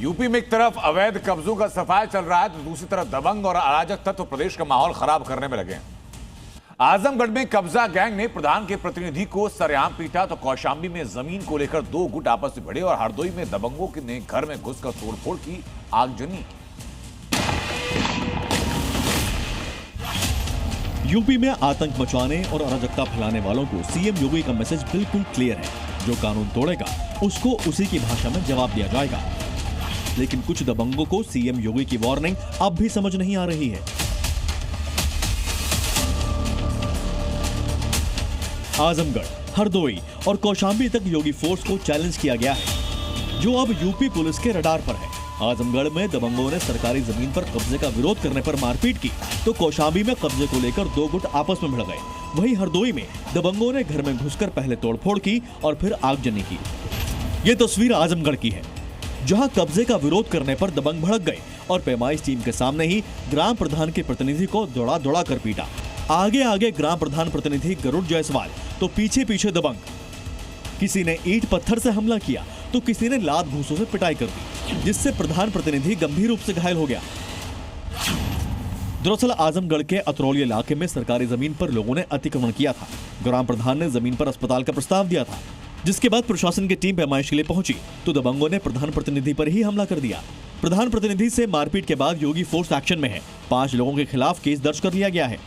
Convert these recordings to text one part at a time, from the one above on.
UP में एक तरफ अवैध कब्जों का सफाया चल रहा है तो दूसरी तरफ दबंग और अराजक तत्व प्रदेश का माहौल खराब करने में लगे हैं। आजमगढ़ में कब्जा गैंग ने प्रधान के प्रतिनिधि को सरेआम पीटा तो कौशाम्बी में जमीन को लेकर दो गुट आपस में भिड़े और हरदोई में दबंगों ने घर में घुसकर तोड़फोड़ की, आगजनी। यूपी में आतंक मचाने और अराजकता फैलाने वालों को सीएम योगी का मैसेज बिल्कुल क्लियर है, जो कानून तोड़ेगा उसको उसी की भाषा में जवाब दिया जाएगा। लेकिन कुछ दबंगों को सीएम योगी की वार्निंग अब भी समझ नहीं आ रही है। आजमगढ़, हरदोई और कौशाम्बी तक योगी फोर्स को चैलेंज किया गया है, जो अब यूपी पुलिस के रडार पर है। आजमगढ़ में दबंगों ने सरकारी जमीन पर कब्जे का विरोध करने पर मारपीट की तो कौशाम्बी में कब्जे को लेकर दो गुट आपस में भिड़ गए। वहीं हरदोई में दबंगों ने घर में घुसकर पहले तोड़फोड़ की और फिर आगजनी की। ये तस्वीर आजमगढ़ की है, जहां कब्जे का विरोध करने पर दबंग भड़क गए और पैमाइश टीम के सामने ही ग्राम प्रधान के प्रतिनिधि को दौड़ा दौड़ा कर पीटा। आगे आगे ग्राम प्रधान प्रतिनिधि गरुड़ जायसवाल तो पीछे पीछे दबंग। किसी ने ईंट पत्थर से हमला किया तो किसी ने लात घूंसों से पिटाई कर दी, जिससे प्रधान प्रतिनिधि गंभीर रूप से घायल हो गया। दरअसल आजमगढ़ के अतरौली इलाके में सरकारी जमीन पर लोगों ने अतिक्रमण किया था। ग्राम प्रधान ने जमीन पर अस्पताल का प्रस्ताव दिया था, जिसके बाद प्रशासन की टीम पैमाइश के लिए पहुंची तो दबंगों ने प्रधान प्रतिनिधि पर ही हमला कर दिया। प्रधान प्रतिनिधि से मारपीट के बाद योगी फोर्स एक्शन में है। 5 लोगों के खिलाफ केस दर्ज कर लिया गया है।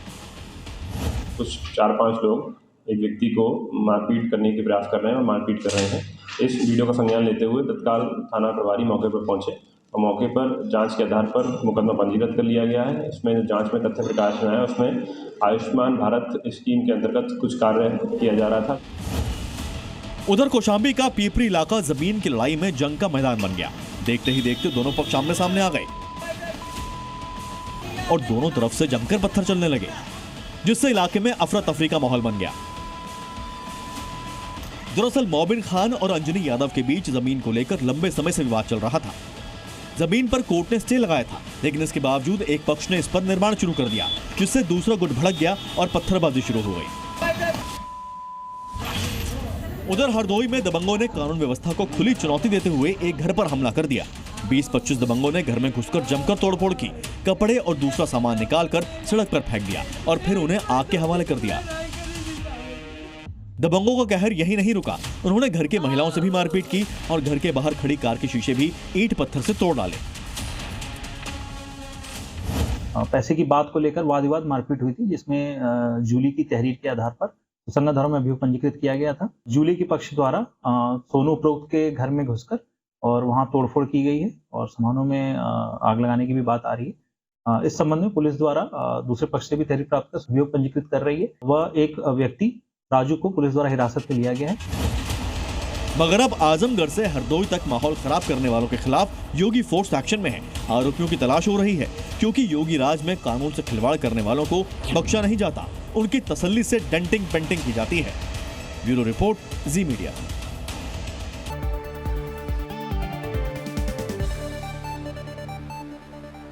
कुछ 4-5 लोग एक व्यक्ति को मारपीट करने के प्रयास कर रहे हैं और मारपीट कर रहे हैं। इस वीडियो का संज्ञान लेते हुए तत्काल थाना प्रभारी मौके पर पहुंचे और मौके पर जांच के आधार पर मुकदमा पंजीकृत कर लिया गया है। इसमें जांच में तथ्य प्रकाश में आया, उसमें आयुष्मान भारत स्कीम के अंतर्गत कुछ कार्य किया जा रहा था। उधर कौशाम्बी का पीपरी इलाका जमीन की लड़ाई में जंग का मैदान बन गया। देखते ही देखते दोनों पक्ष आमने सामने आ गए और दोनों तरफ से जमकर पत्थर चलने लगे, जिससे इलाके में अफरा तफरी का माहौल बन गया। दरअसल मोबिन खान और अंजनी यादव के बीच जमीन को लेकर लंबे समय से विवाद चल रहा था। जमीन पर कोर्ट ने स्टे लगाया था, लेकिन इसके बावजूद एक पक्ष ने इस पर निर्माण शुरू कर दिया, जिससे दूसरा गुट भड़क गया और पत्थरबाजी शुरू हो गई। उधर हरदोई में दबंगों ने कानून व्यवस्था को खुली चुनौती देते हुए एक घर पर हमला कर दिया। 20-25 दबंगों ने घर में घुसकर जमकर तोड़फोड़ की, कपड़े और दूसरा सामान निकालकर सड़क पर फेंक दिया और फिर उन्हें आग के हवाले कर दिया। दबंगों का कहर यही नहीं रुका, उन्होंने घर की महिलाओं से भी मारपीट की और घर के बाहर खड़ी कार के शीशे भी ईंट पत्थर से तोड़ डाले। पैसे की बात को लेकर वाद विवाद मारपीट हुई थी, जिसमें जूली की तहरीर के आधार पर प्रसन्ना धर्म में अभियोग पंजीकृत किया गया था। जूली के पक्ष द्वारा सोनू उपरोक्त के घर में घुसकर और वहां तोड़फोड़ की गई है और सामानों में आग लगाने की भी बात आ रही है। इस संबंध में पुलिस द्वारा दूसरे पक्ष से भी तहरीर प्राप्त कर अभियोग पंजीकृत कर रही है। वह एक व्यक्ति राजू को पुलिस द्वारा हिरासत में लिया गया है। मगर अब आजमगढ़ से हरदोई तक माहौल खराब करने वालों के खिलाफ योगी फोर्स एक्शन में है। आरोपियों की तलाश हो रही है, क्योंकि योगी राज में कानून से खिलवाड़ करने वालों को बख्शा नहीं जाता, उनकी तसल्ली से डेंटिंग पेंटिंग की जाती है। ब्यूरो रिपोर्ट, जी मीडिया।